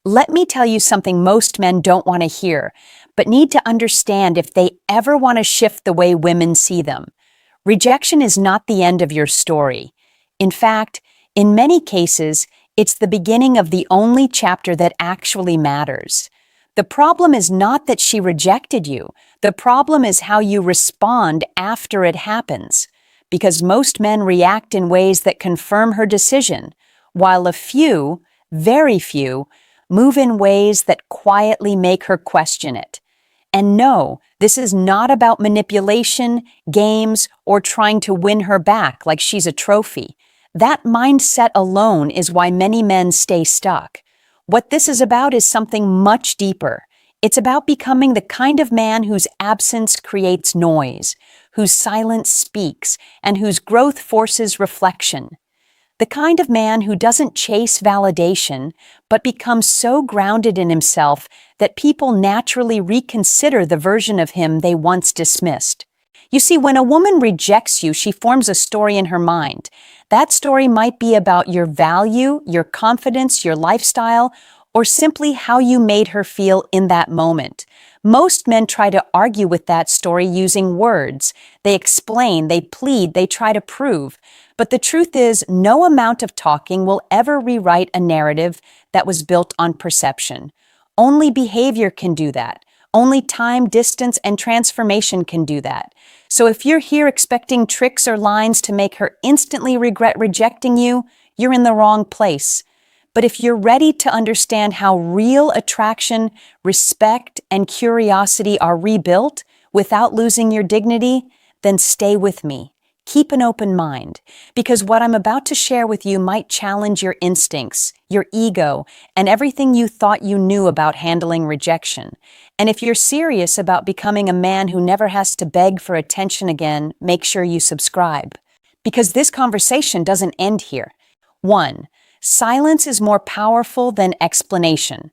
Let me tell you something most men don't want to hear, but need to understand if they ever want to shift the way women see them. Rejection is not the end of your story. In fact, in many cases, it's the beginning of the only chapter that actually matters. The problem is not that she rejected you. The problem is how you respond after it happens. Because most men react in ways that confirm her decision, while a few, very few, move in ways that quietly make her question it. And no, this is not about manipulation, games, or trying to win her back like she's a trophy. That mindset alone is why many men stay stuck. What this is about is something much deeper. It's about becoming the kind of man whose absence creates noise, whose silence speaks, and whose growth forces reflection. The kind of man who doesn't chase validation, but becomes so grounded in himself that people naturally reconsider the version of him they once dismissed. You see, when a woman rejects you, she forms a story in her mind. That story might be about your value, your confidence, your lifestyle, or simply how you made her feel in that moment. Most men try to argue with that story using words. They explain, they plead, they try to prove. But the truth is, no amount of talking will ever rewrite a narrative that was built on perception. Only behavior can do that. Only time, distance, and transformation can do that. So if you're here expecting tricks or lines to make her instantly regret rejecting you, you're in the wrong place. But if you're ready to understand how real attraction, respect, and curiosity are rebuilt without losing your dignity, then stay with me. Keep an open mind, because what I'm about to share with you might challenge your instincts, your ego, and everything you thought you knew about handling rejection. And if you're serious about becoming a man who never has to beg for attention again, make sure you subscribe. Because this conversation doesn't end here. 1. Silence is more powerful than explanation.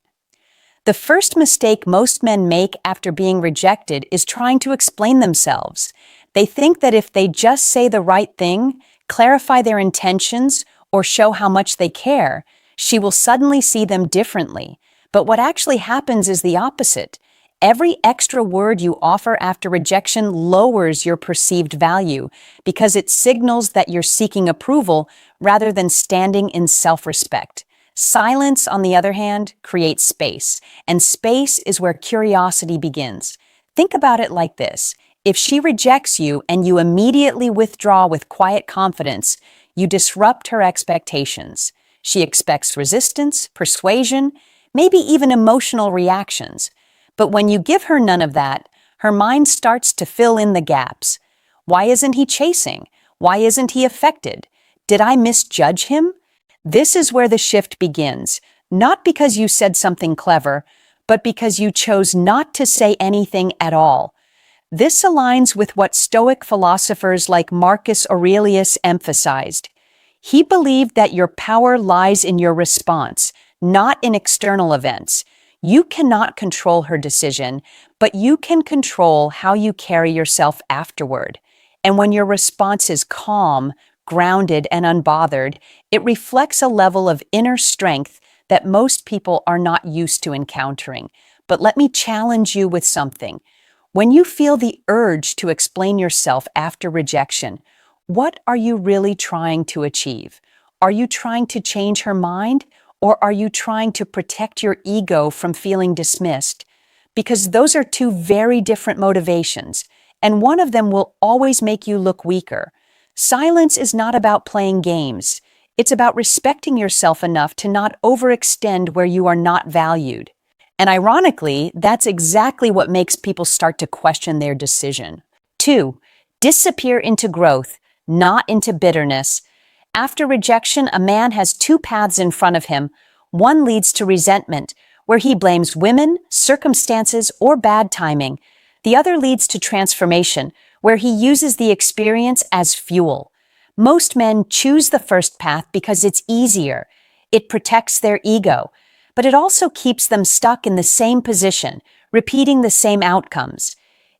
The first mistake most men make after being rejected is trying to explain themselves. They think that if they just say the right thing, clarify their intentions, or show how much they care, she will suddenly see them differently. But what actually happens is the opposite. Every extra word you offer after rejection lowers your perceived value because it signals that you're seeking approval rather than standing in self-respect. Silence, on the other hand, creates space, and space is where curiosity begins. Think about it like this. If she rejects you and you immediately withdraw with quiet confidence, you disrupt her expectations. She expects resistance, persuasion, maybe even emotional reactions. But when you give her none of that, her mind starts to fill in the gaps. Why isn't he chasing? Why isn't he affected? Did I misjudge him? This is where the shift begins, not because you said something clever, but because you chose not to say anything at all. This aligns with what Stoic philosophers like Marcus Aurelius emphasized. He believed that your power lies in your response, not in external events. You cannot control her decision, but you can control how you carry yourself afterward. And when your response is calm, grounded, and unbothered, it reflects a level of inner strength that most people are not used to encountering. But let me challenge you with something. When you feel the urge to explain yourself after rejection, what are you really trying to achieve? Are you trying to change her mind? Or are you trying to protect your ego from feeling dismissed? Because those are two very different motivations, and one of them will always make you look weaker. Silence is not about playing games. It's about respecting yourself enough to not overextend where you are not valued. And ironically, that's exactly what makes people start to question their decision. 2. Disappear into growth, not into bitterness. After rejection, a man has two paths in front of him. One leads to resentment, where he blames women, circumstances, or bad timing. The other leads to transformation, where he uses the experience as fuel. Most men choose the first path because it's easier. It protects their ego, but it also keeps them stuck in the same position, repeating the same outcomes.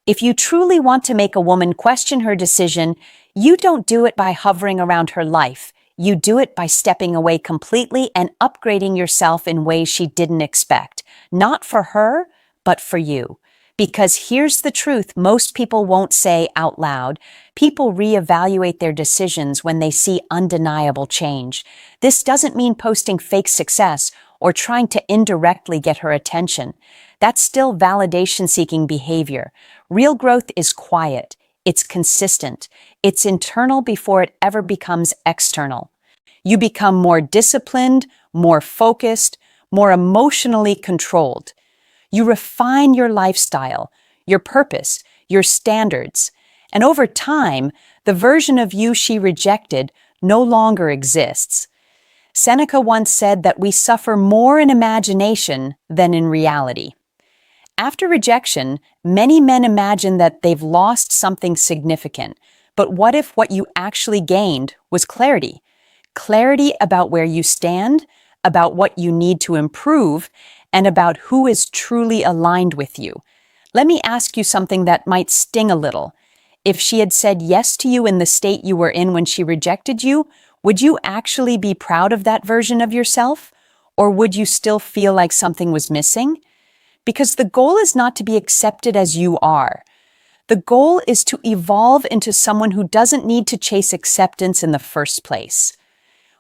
If you truly want to make a woman question her decision, you don't do it by hovering around her life. You do it by stepping away completely and upgrading yourself in ways she didn't expect. Not for her, but for you. Because here's the truth most people won't say out loud. People reevaluate their decisions when they see undeniable change. This doesn't mean posting fake success or trying to indirectly get her attention. That's still validation-seeking behavior. Real growth is quiet. It's consistent. It's internal before it ever becomes external. You become more disciplined, more focused, more emotionally controlled. You refine your lifestyle, your purpose, your standards. And over time, the version of you she rejected no longer exists. Seneca once said that we suffer more in imagination than in reality. After rejection, many men imagine that they've lost something significant. But what if what you actually gained was clarity? Clarity about where you stand, about what you need to improve, and about who is truly aligned with you. Let me ask you something that might sting a little. If she had said yes to you in the state you were in when she rejected you, would you actually be proud of that version of yourself? Or would you still feel like something was missing? Because the goal is not to be accepted as you are. The goal is to evolve into someone who doesn't need to chase acceptance in the first place.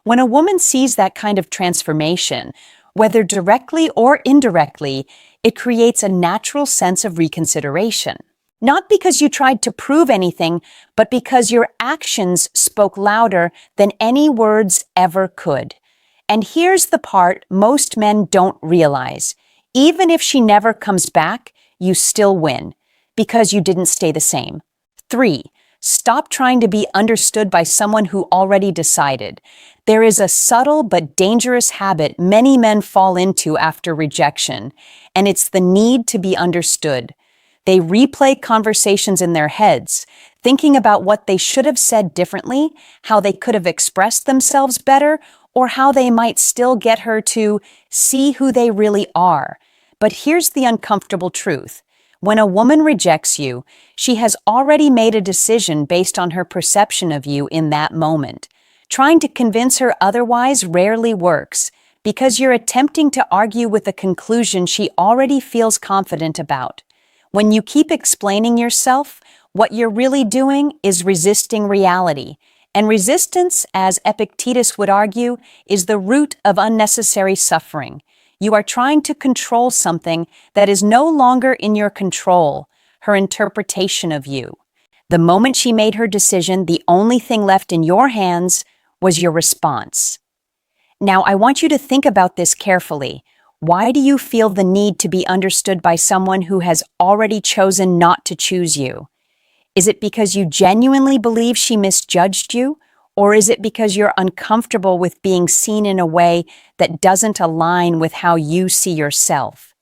When a woman sees that kind of transformation, whether directly or indirectly, it creates a natural sense of reconsideration. Not because you tried to prove anything, but because your actions spoke louder than any words ever could. And here's the part most men don't realize. Even if she never comes back, you still win, because you didn't stay the same. 3. Stop trying to be understood by someone who already decided. There is a subtle but dangerous habit many men fall into after rejection, and it's the need to be understood. They replay conversations in their heads, thinking about what they should have said differently, how they could have expressed themselves better, or how they might still get her to see who they really are. But here's the uncomfortable truth. When a woman rejects you, she has already made a decision based on her perception of you in that moment. Trying to convince her otherwise rarely works, because you're attempting to argue with a conclusion she already feels confident about. When you keep explaining yourself, what you're really doing is resisting reality. And resistance, as Epictetus would argue, is the root of unnecessary suffering. You are trying to control something that is no longer in your control, her interpretation of you. The moment she made her decision, the only thing left in your hands was your response. Now, I want you to think about this carefully. Why do you feel the need to be understood by someone who has already chosen not to choose you? Is it because you genuinely believe she misjudged you? Or is it because you're uncomfortable with being seen in a way that doesn't align with how you see yourself?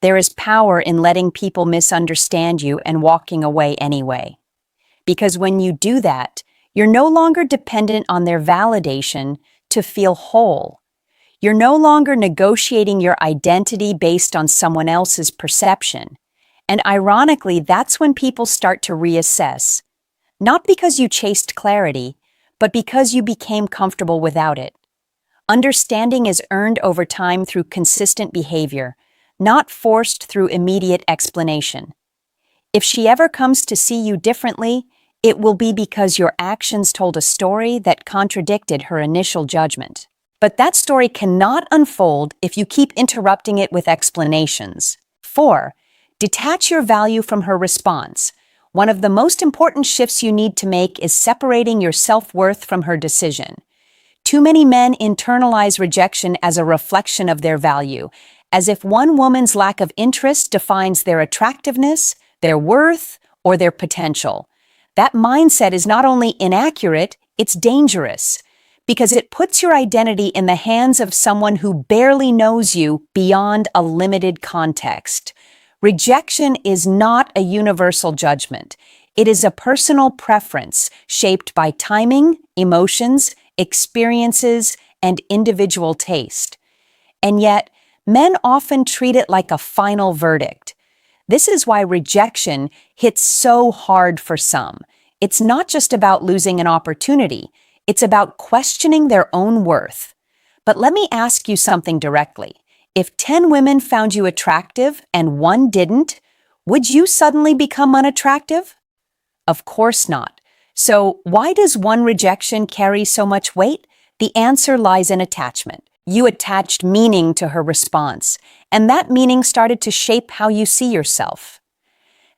There is power in letting people misunderstand you and walking away anyway. Because when you do that, you're no longer dependent on their validation to feel whole. You're no longer negotiating your identity based on someone else's perception. And ironically, that's when people start to reassess. Not because you chased clarity, but because you became comfortable without it. Understanding is earned over time through consistent behavior, not forced through immediate explanation. If she ever comes to see you differently, it will be because your actions told a story that contradicted her initial judgment. But that story cannot unfold if you keep interrupting it with explanations. 4. Detach your value from her response. One of the most important shifts you need to make is separating your self-worth from her decision. Too many men internalize rejection as a reflection of their value, as if one woman's lack of interest defines their attractiveness, their worth, or their potential. That mindset is not only inaccurate, it's dangerous, because it puts your identity in the hands of someone who barely knows you beyond a limited context. Rejection is not a universal judgment. It is a personal preference shaped by timing, emotions, experiences, and individual taste. And yet, men often treat it like a final verdict. This is why rejection hits so hard for some. It's not just about losing an opportunity. It's about questioning their own worth. But let me ask you something directly. If 10 women found you attractive and one didn't, would you suddenly become unattractive? Of course not. So, why does one rejection carry so much weight? The answer lies in attachment. You attached meaning to her response, and that meaning started to shape how you see yourself.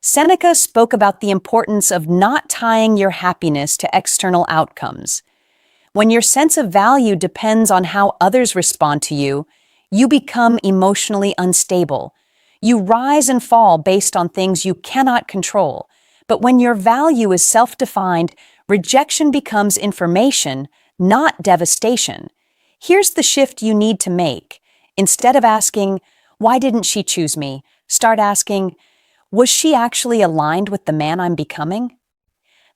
Seneca spoke about the importance of not tying your happiness to external outcomes. When your sense of value depends on how others respond to you, you become emotionally unstable. You rise and fall based on things you cannot control. But when your value is self-defined, rejection becomes information, not devastation. Here's the shift you need to make. Instead of asking, "Why didn't she choose me?" start asking, "Was she actually aligned with the man I'm becoming?"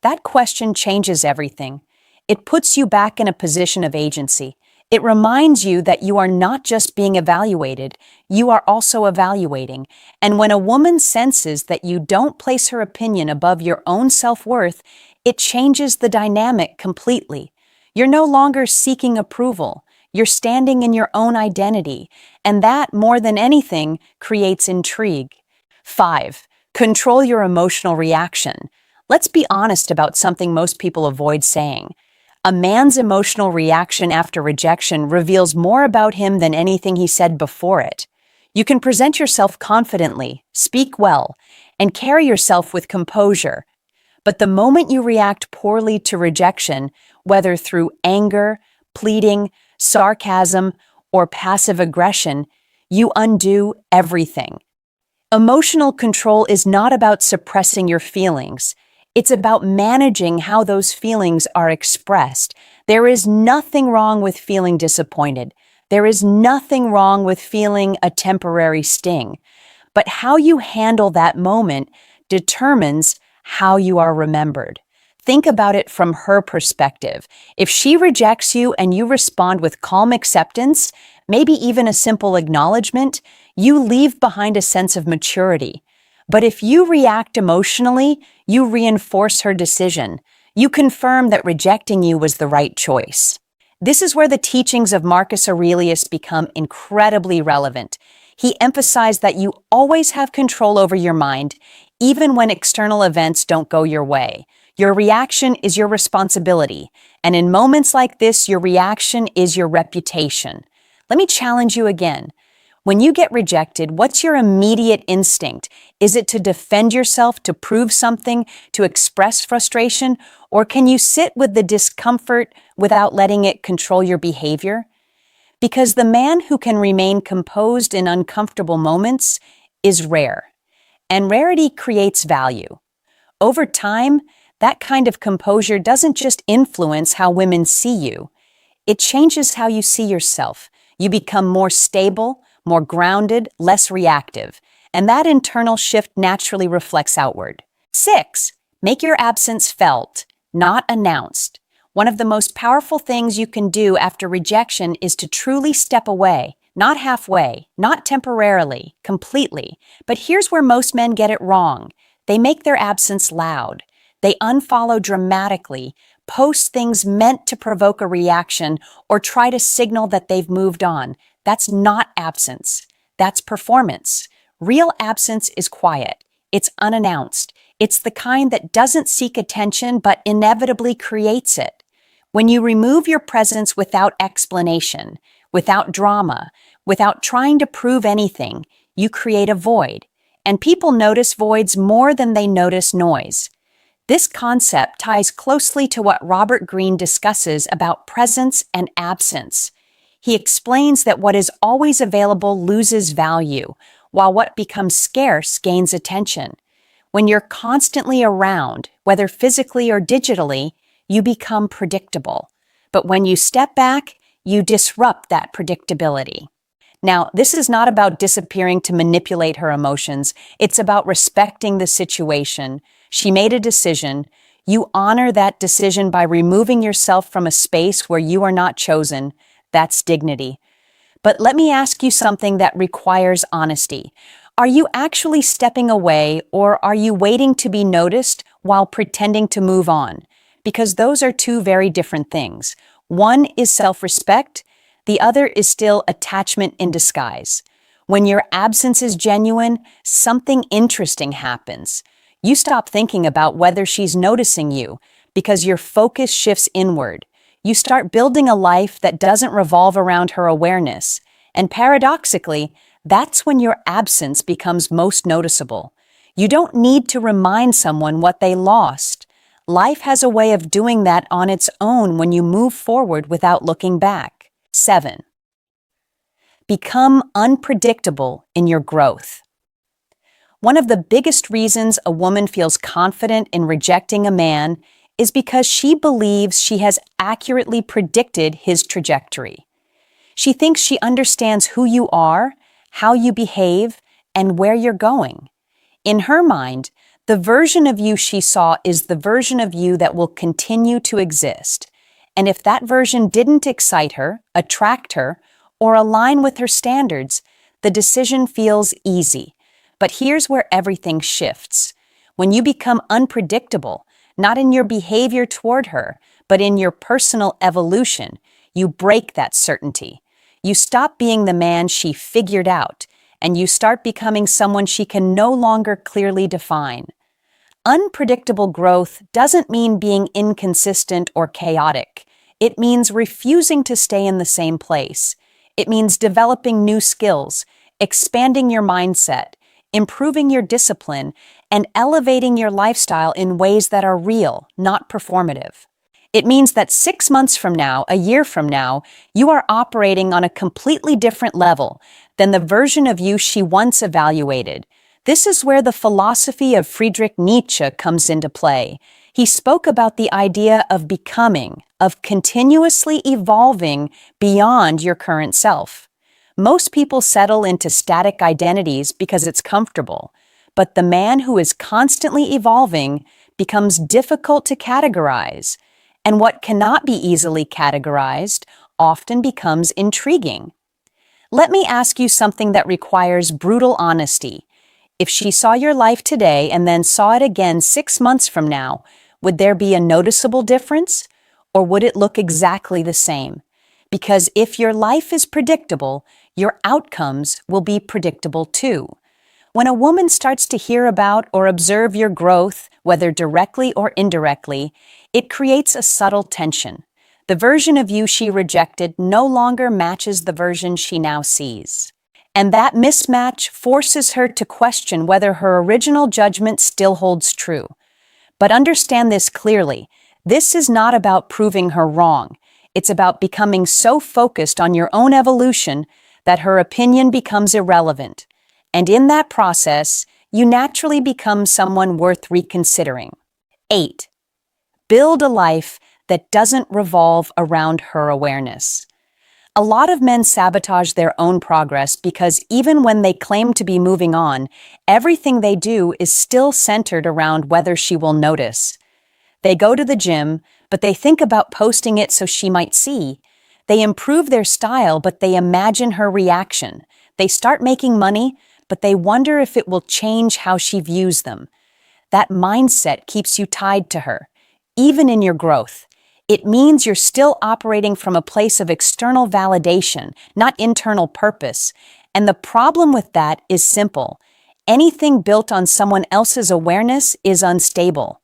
That question changes everything. It puts you back in a position of agency. It reminds you that you are not just being evaluated, you are also evaluating. And when a woman senses that you don't place her opinion above your own self-worth, it changes the dynamic completely. You're no longer seeking approval. You're standing in your own identity. And that, more than anything, creates intrigue. 5. Control your emotional reaction. Let's be honest about something most people avoid saying. A man's emotional reaction after rejection reveals more about him than anything he said before it. You can present yourself confidently, speak well, and carry yourself with composure. But the moment you react poorly to rejection, whether through anger, pleading, sarcasm, or passive aggression, you undo everything. Emotional control is not about suppressing your feelings. It's about managing how those feelings are expressed. There is nothing wrong with feeling disappointed. There is nothing wrong with feeling a temporary sting. But how you handle that moment determines how you are remembered. Think about it from her perspective. If she rejects you and you respond with calm acceptance, maybe even a simple acknowledgement, you leave behind a sense of maturity. But if you react emotionally, you reinforce her decision. You confirm that rejecting you was the right choice. This is where the teachings of Marcus Aurelius become incredibly relevant. He emphasized that you always have control over your mind, even when external events don't go your way. Your reaction is your responsibility, and in moments like this, your reaction is your reputation. Let me challenge you again. When you get rejected, what's your immediate instinct? Is it to defend yourself, to prove something, to express frustration? Or can you sit with the discomfort without letting it control your behavior? Because the man who can remain composed in uncomfortable moments is rare, and rarity creates value. Over time, that kind of composure doesn't just influence how women see you, it changes how you see yourself. You become more stable, more grounded, less reactive, and that internal shift naturally reflects outward. 6. Make your absence felt, not announced. One of the most powerful things you can do after rejection is to truly step away, not halfway, not temporarily, completely. But here's where most men get it wrong. They make their absence loud. They unfollow dramatically, post things meant to provoke a reaction, or try to signal that they've moved on. That's not absence. That's performance. Real absence is quiet. It's unannounced. It's the kind that doesn't seek attention but inevitably creates it. When you remove your presence without explanation, without drama, without trying to prove anything, you create a void. And people notice voids more than they notice noise. This concept ties closely to what Robert Greene discusses about presence and absence. He explains that what is always available loses value, while what becomes scarce gains attention. When you're constantly around, whether physically or digitally, you become predictable. But when you step back, you disrupt that predictability. Now, this is not about disappearing to manipulate her emotions. It's about respecting the situation. She made a decision. You honor that decision by removing yourself from a space where you are not chosen. That's dignity. But let me ask you something that requires honesty. Are you actually stepping away, or are you waiting to be noticed while pretending to move on? because those are two very different things. One is self-respect, the other is still attachment in disguise. When your absence is genuine, something interesting happens. You stop thinking about whether she's noticing you because your focus shifts inward. You start building a life that doesn't revolve around her awareness. And paradoxically, that's when your absence becomes most noticeable. You don't need to remind someone what they lost. Life has a way of doing that on its own when you move forward without looking back. 7. Become unpredictable in your growth. One of the biggest reasons a woman feels confident in rejecting a man is because she believes she has accurately predicted his trajectory. She thinks she understands who you are, how you behave, and where you're going. In her mind, the version of you she saw is the version of you that will continue to exist. And if that version didn't excite her, attract her, or align with her standards, the decision feels easy. But here's where everything shifts. When you become unpredictable, not in your behavior toward her, but in your personal evolution, you break that certainty. You stop being the man she figured out, and you start becoming someone she can no longer clearly define. Unpredictable growth doesn't mean being inconsistent or chaotic. It means refusing to stay in the same place. It means developing new skills, expanding your mindset, improving your discipline, and elevating your lifestyle in ways that are real, not performative. It means that 6 months from now, a year from now, you are operating on a completely different level than the version of you she once evaluated. This is where the philosophy of Friedrich Nietzsche comes into play. He spoke about the idea of becoming, of continuously evolving beyond your current self. Most people settle into static identities because it's comfortable, but the man who is constantly evolving becomes difficult to categorize, and what cannot be easily categorized often becomes intriguing. Let me ask you something that requires brutal honesty. If she saw your life today and then saw it again 6 months from now, would there be a noticeable difference? Or would it look exactly the same? Because if your life is predictable, your outcomes will be predictable too. When a woman starts to hear about or observe your growth, whether directly or indirectly, it creates a subtle tension. The version of you she rejected no longer matches the version she now sees. And that mismatch forces her to question whether her original judgment still holds true. But understand this clearly. This is not about proving her wrong. It's about becoming so focused on your own evolution that her opinion becomes irrelevant. And in that process, you naturally become someone worth reconsidering. 8. Build a life that doesn't revolve around her awareness. A lot of men sabotage their own progress because even when they claim to be moving on, everything they do is still centered around whether she will notice. They go to the gym, but they think about posting it so she might see. They improve their style, but they imagine her reaction. They start making money, but they wonder if it will change how she views them. That mindset keeps you tied to her, even in your growth. It means you're still operating from a place of external validation, not internal purpose. And the problem with that is simple. Anything built on someone else's awareness is unstable.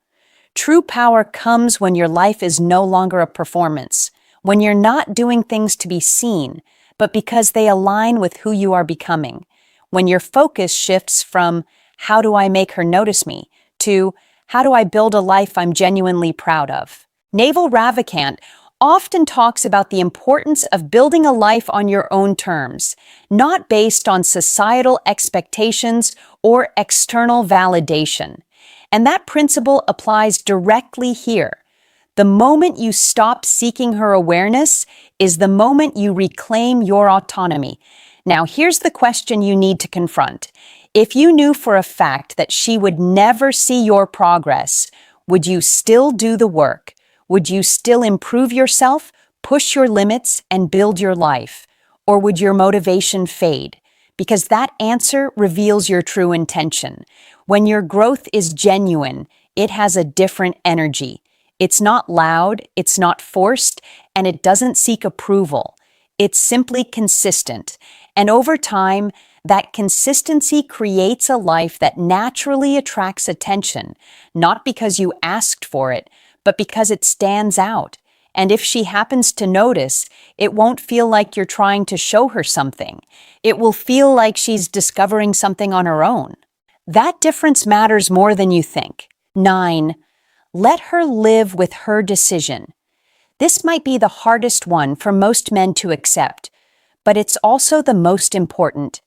True power comes when your life is no longer a performance, when you're not doing things to be seen, but because they align with who you are becoming. When your focus shifts from, how do I make her notice me, to, how do I build a life I'm genuinely proud of? Naval Ravikant often talks about the importance of building a life on your own terms, not based on societal expectations or external validation. And that principle applies directly here. The moment you stop seeking her awareness is the moment you reclaim your autonomy. Now, here's the question you need to confront. If you knew for a fact that she would never see your progress, would you still do the work? Would you still improve yourself, push your limits, and build your life? Or would your motivation fade? Because that answer reveals your true intention. When your growth is genuine, it has a different energy. It's not loud, it's not forced, and it doesn't seek approval. It's simply consistent. And over time, that consistency creates a life that naturally attracts attention, not because you asked for it, but because it stands out. And if she happens to notice, it won't feel like you're trying to show her something. It will feel like she's discovering something on her own. That difference matters more than you think. 9. Let her live with her decision. This might be the hardest one for most men to accept, but it's also the most important.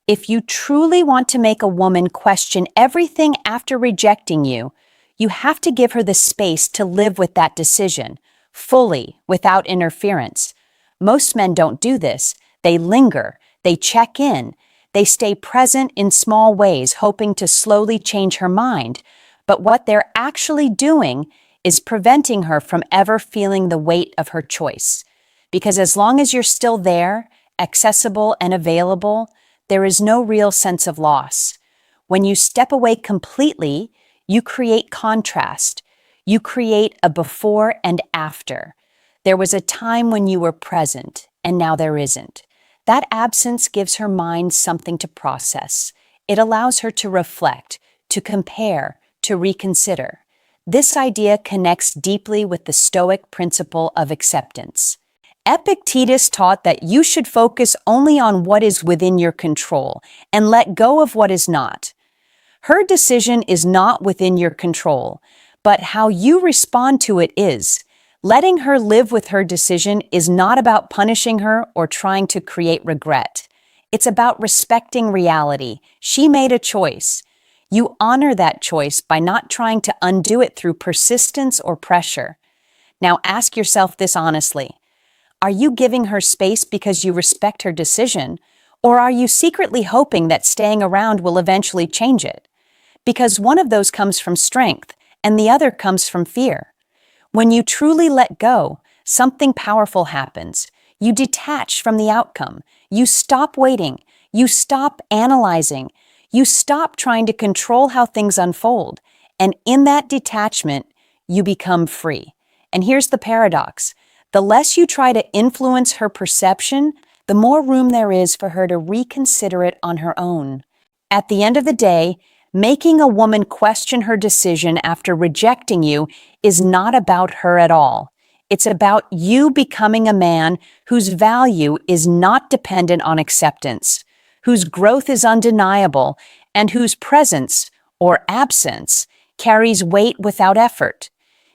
If you truly want to make a woman question everything after rejecting you, you have to give her the space to live with that decision, fully, without interference. Most men don't do this. They linger, they check in, they stay present in small ways, hoping to slowly change her mind. But what they're actually doing is preventing her from ever feeling the weight of her choice. Because as long as you're still there, accessible and available, there is no real sense of loss. When you step away completely, you create contrast. You create a before and after. There was a time when you were present, and now there isn't. That absence gives her mind something to process. It allows her to reflect, to compare, to reconsider. This idea connects deeply with the Stoic principle of acceptance. Epictetus taught that you should focus only on what is within your control and let go of what is not. Her decision is not within your control, but how you respond to it is. Letting her live with her decision is not about punishing her or trying to create regret. It's about respecting reality. She made a choice. You honor that choice by not trying to undo it through persistence or pressure. Now ask yourself this honestly. Are you giving her space because you respect her decision, or are you secretly hoping that staying around will eventually change it? Because one of those comes from strength, and the other comes from fear. When you truly let go, something powerful happens. You detach from the outcome. You stop waiting. You stop analyzing. You stop trying to control how things unfold. And in that detachment, you become free. And here's the paradox. The less you try to influence her perception, the more room there is for her to reconsider it on her own. At the end of the day, making a woman question her decision after rejecting you is not about her at all. It's about you becoming a man whose value is not dependent on acceptance, whose growth is undeniable, and whose presence, or absence, carries weight without effort.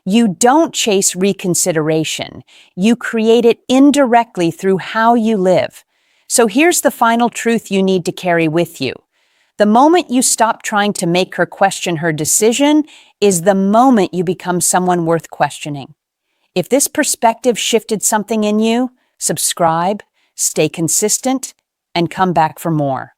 You don't chase reconsideration. You create it indirectly through how you live. So here's the final truth you need to carry with you. The moment you stop trying to make her question her decision is the moment you become someone worth questioning. If this perspective shifted something in you, subscribe, stay consistent, and come back for more.